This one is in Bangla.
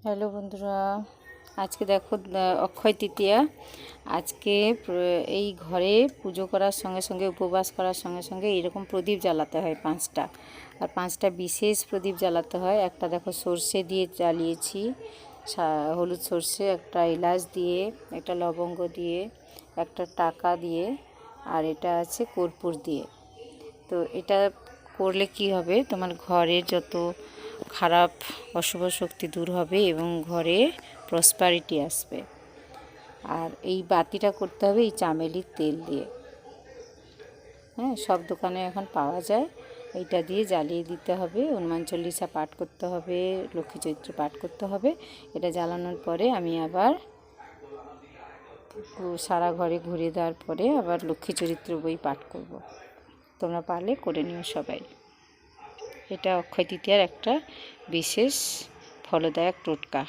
হ্যালো বন্ধুরা, আজকে দেখো অক্ষয় তৃতীয়া। আজকে এই ঘরে পুজো করার সঙ্গে সঙ্গে, উপবাস করার সঙ্গে সঙ্গে এইরকম প্রদীপ জ্বালাতে হয় 5টা। আর 5টা বিশেষ প্রদীপ জ্বালাতে হয়। একটা দেখো সর্ষে দিয়ে জ্বালিয়েছি, হলুদ সর্ষে, একটা এলাচ দিয়ে, একটা লবঙ্গ দিয়ে, একটা টাকা দিয়ে, আর এটা আছে কর্পূর দিয়ে। তো এটা করলে কি হবে, তোমার ঘরের যত খারাপ অশুভ শক্তি দূর হবে এবং ঘরে প্রসপারিটি আসবে। আর এই বাতিটা করতে হবে এই চামেলির তেল দিয়ে। হ্যাঁ, সব দোকানে এখন পাওয়া যায়। এইটা দিয়ে জ্বালিয়ে দিতে হবে, হনুমান চল্লিশা পাঠ করতে হবে, লক্ষ্মী চরিত্র পাঠ করতে হবে। এটা জ্বালানোর পরে আমি আবার সারা ঘরে ঘুরে দেওয়ার পরে আবার লক্ষ্মী চরিত্র বই পাঠ করব। তোমরা পারলে করে নিও সবাই। এটা অক্ষয় তৃতীয়ার একটা বিশেষ ফলদায়ক টোটকা।